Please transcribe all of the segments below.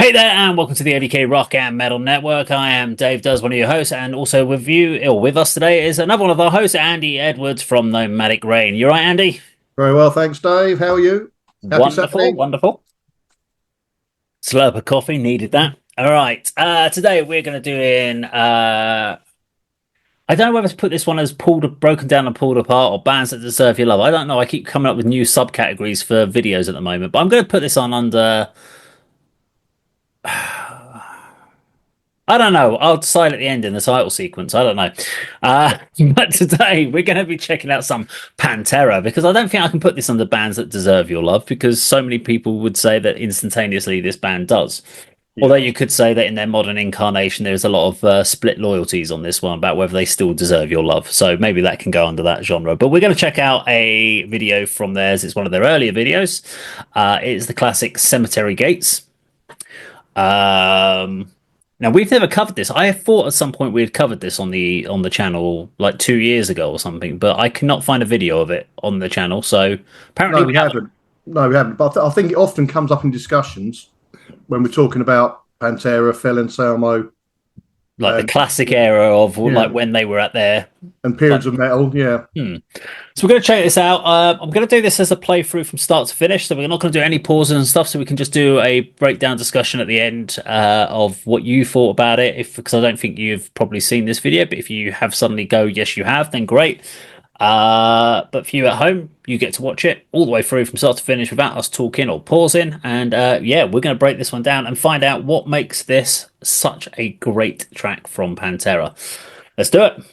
Hey there, and welcome to the A.D.K Rock and Metal Network. I am Dave Does, one of your hosts, and also with us today is another one of our hosts, Andy Edwards from Nomadic Rain. You right, Andy? Very well, thanks, Dave. How are you? Happy Wonderful, Saturday. wonderful. Slurp of coffee, needed that. All right. Today we're going to do I don't know whether to put this one as broken down and pulled apart or bands that deserve your love. I don't know. I keep coming up with new subcategories for videos at the moment, but I'm going to put this on under. I don't know. I'll decide at the end in the title sequence. I don't know. But today we're going to be checking out some Pantera because I don't think I can put this under bands that deserve your love because so many people would say that instantaneously this band does. Although Yeah. you could say that in their modern incarnation, there's a lot of split loyalties on this one about whether they still deserve your love. So maybe that can go under that genre. But we're going to check out a video from theirs. It's one of their earlier videos. It's the classic Cemetery Gates. Now we've never covered this. I thought at some point we had covered this on the channel like 2 years ago or something, but I cannot find a video of it on the channel. So apparently No, we we haven't. haven't. No, we haven't. But I think it often comes up in discussions when we're talking about Pantera, Phil Anselmo, Like the and classic era of like yeah, when they were at their and like. periods of metal. Yeah, So we're going to check this out. I'm going to do this as a playthrough from start to finish. So we're not going to do any pauses and stuff. So we can just do a breakdown discussion at the end of what you thought about it. Because I don't think you've probably seen this video, but if you have suddenly go, yes, you have, then great. But for you at home, you get to watch it all the way through from start to finish without us talking or pausing. And yeah, we're going to break this one down and find out what makes this such a great track from Pantera. Let's do it.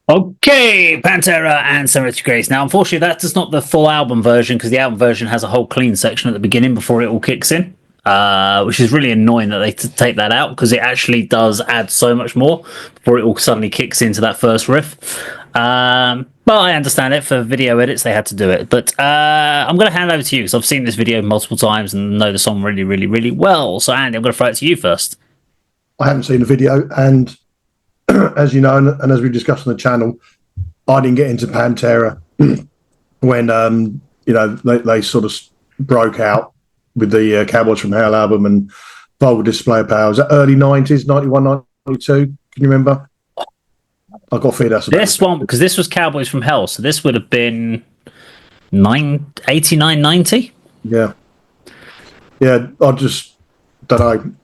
Okay, Pantera and Cemetary Grace. Now, unfortunately, that's not the full album version because the album version has a whole clean section at the beginning before it all kicks in, which is really annoying that they take that out because it actually does add so much more before it all suddenly kicks into that first riff. But I understand it for video edits, they had to do it. But I'm going to hand over to you because I've seen this video multiple times and know the song really, really, really well. So, Andy, I'm going to throw it to you first. I haven't seen the video, and as you know, and as we discussed on the channel, I didn't get into Pantera when they sort of broke out with the Cowboys from Hell album and Vulgar Display of Power. Was that early 90s, 91, 92? Can you remember? I got feed us this one because this was Cowboys from Hell, so this would have been 89, 90. Yeah, I just don't know.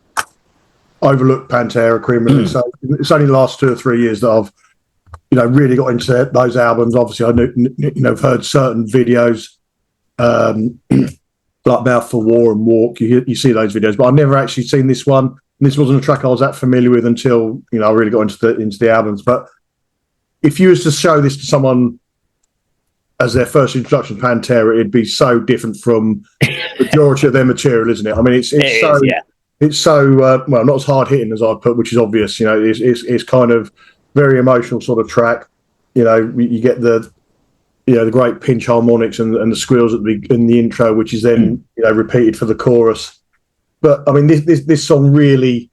Overlooked Pantera criminally. So it's only the last 2 or 3 years that I've, really got into those albums. Obviously, I've heard certain videos, like Mouth for War and Walk. You see those videos, but I've never actually seen this one. And this wasn't a track I was that familiar with until I really got into the albums. But if you was to show this to someone as their first introduction to Pantera, it'd be so different from the majority of their material, isn't it? I mean, it's so. Yeah. It's so well, not as hard hitting as I put, which is obvious. It's kind of very emotional sort of track. You get the the great pinch harmonics and the squeals in the intro, which is then repeated for the chorus. But I mean, this song really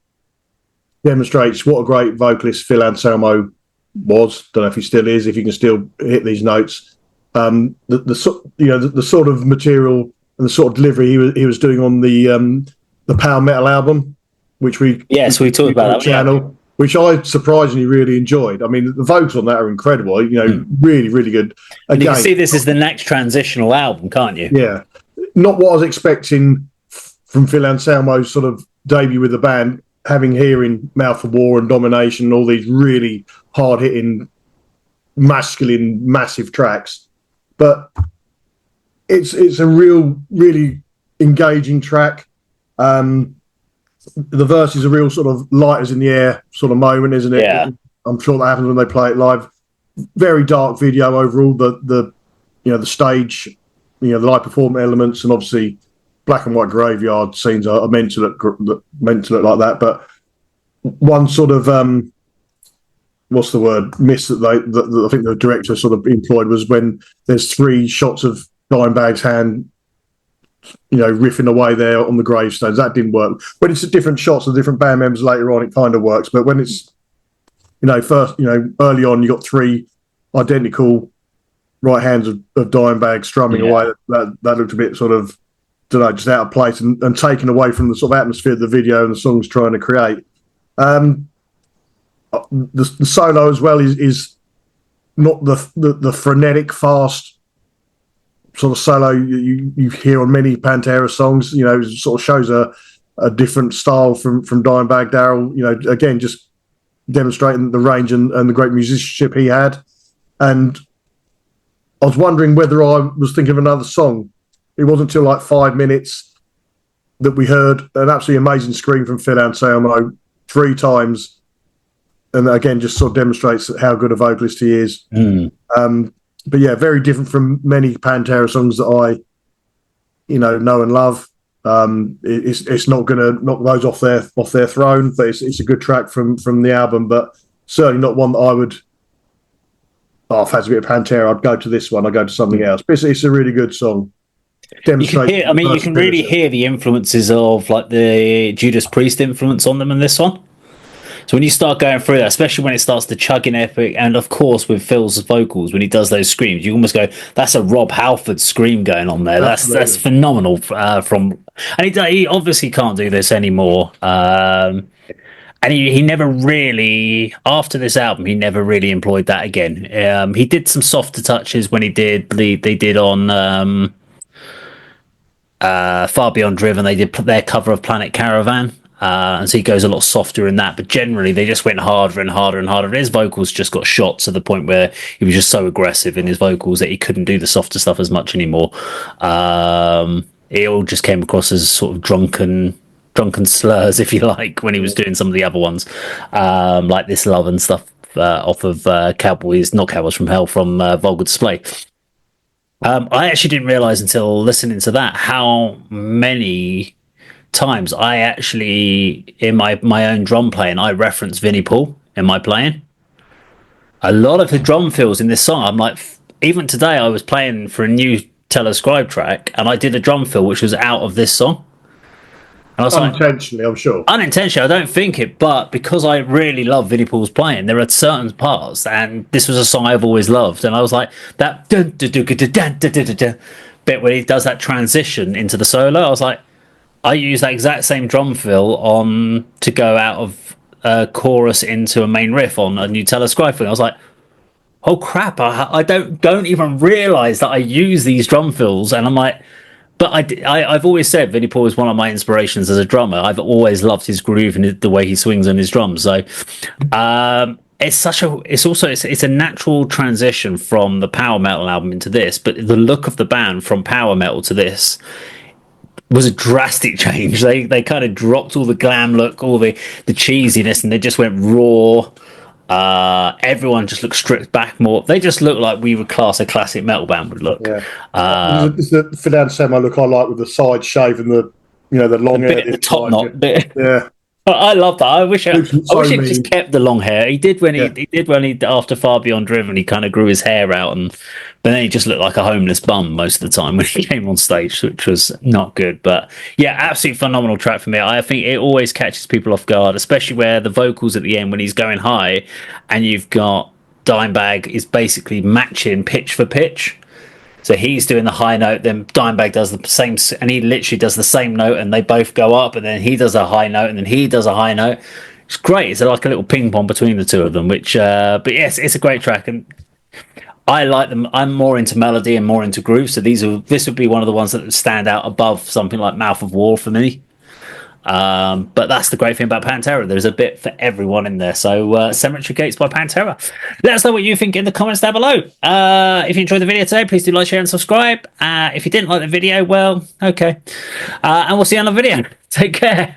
demonstrates what a great vocalist Phil Anselmo was. Don't know if he still is, if he can still hit these notes. The sort of material and the sort of delivery he was doing on the Power Metal album, which we talked about that channel, which I surprisingly really enjoyed. I mean, the vocals on that are incredible. Really, really good. Again, you can see this is the next transitional album, can't you? Yeah, not what I was expecting from Phil Anselmo's sort of debut with the band, hearing Mouth of War and Domination and all these really hard hitting, masculine, massive tracks. But it's a really engaging track. The verses are real sort of light as in the air sort of moment, isn't it? Yeah. I'm sure that happens when they play it live. Very dark video overall. The stage, the live performance elements, and obviously black and white graveyard scenes are meant to look like that. But one sort of what's the word miss that I think the director sort of employed was when there's 3 shots of Dimebag's hand riffing away there on the gravestones. That didn't work. When it's different shots of different band members later on, it kind of works. But when it's, first, early on, you got 3 identical right hands of Dimebag strumming away. That looked a bit sort of, just out of place and taken away from the sort of atmosphere of the video and the song's trying to create. The solo as well is not the frenetic, fast sort of solo you hear on many Pantera songs. Sort of shows a different style from Dimebag Darrell. Again, just demonstrating the range and the great musicianship he had. And I was wondering whether I was thinking of another song. It wasn't until like 5 minutes that we heard an absolutely amazing scream from Phil Anselmo 3 times, and again just sort of demonstrates how good a vocalist he is. But yeah, very different from many Pantera songs that I, know and love. It's not going to knock those off their throne, but it's a good track from the album. But certainly not one that I would. Oh, if I had a bit of Pantera, I'd go to this one. I'd go to something else. But it's a really good song. You can really hear the influences of like the Judas Priest influence on them in this one. So when you start going through that, especially when it starts to chug in epic, and of course with Phil's vocals, when he does those screams, you almost go, "That's a Rob Halford scream going on there." That's phenomenal. And he obviously can't do this anymore. And he never really, after this album, he never really employed that again. He did some softer touches when they did on Far Beyond Driven. They did their cover of Planet Caravan. And so he goes a lot softer in that, but generally they just went harder and harder and harder. His vocals just got shot to the point where he was just so aggressive in his vocals that he couldn't do the softer stuff as much anymore. It all just came across as sort of drunken slurs, if you like, when he was doing some of the other ones, like This Love and stuff off of Cowboys, not Cowboys from Hell, from Vulgar Display. I actually didn't realize until listening to that how many times I actually, in my own drum playing, I reference Vinnie Paul in my playing. A lot of the drum fills in this song, I'm like, even today I was playing for a new telescribe track and I did a drum fill which was out of this song. And I was like, Unintentionally, I'm sure. unintentionally, I don't think it, but because I really love Vinnie Paul's playing, there are certain parts, and this was a song I've always loved, and I was like, that bit where he does that transition into the solo, I was like, I use that exact same drum fill on to go out of a chorus into a main riff on a new telescribe thing. I was like, oh crap, I don't even realize that I use these drum fills, and I'm like, but I've always said Vinnie Paul is one of my inspirations as a drummer. I've always loved his groove and the way he swings on his drums. So it's a natural transition from the power metal album into this. But the look of the band from power metal to this was a drastic change. They kind of dropped all the glam look, all the cheesiness, and they just went raw. Everyone just looked stripped back more. They just look like we would class a classic metal band would look. Yeah, it's the Fidel Semo look I like, with the side shave and the long hair, the top knot bit. Yeah, I love that. I wish it mean. just kept the long hair. He did when he after Far Beyond Driven, he kind of grew his hair out, but then he just looked like a homeless bum most of the time when he came on stage, which was not good. But yeah, absolutely phenomenal track for me. I think it always catches people off guard, especially where the vocals at the end when he's going high, and you've got Dimebag is basically matching pitch for pitch. So he's doing the high note, then Dimebag does the same, and he literally does the same note, and they both go up, and then he does a high note, and then he does a high note. It's great. It's like a little ping pong between the two of them. But yes, it's a great track, and I like them. I'm more into melody and more into groove, so this would be one of the ones that would stand out above something like Mouth of War for me. But that's the great thing about Pantera. There's a bit for everyone in there. So Cemetary Gates by Pantera. Let us know what you think in the comments down below. If you enjoyed the video today, please do like, share and subscribe. If you didn't like the video, well, okay. And we'll see you on the video. Take care.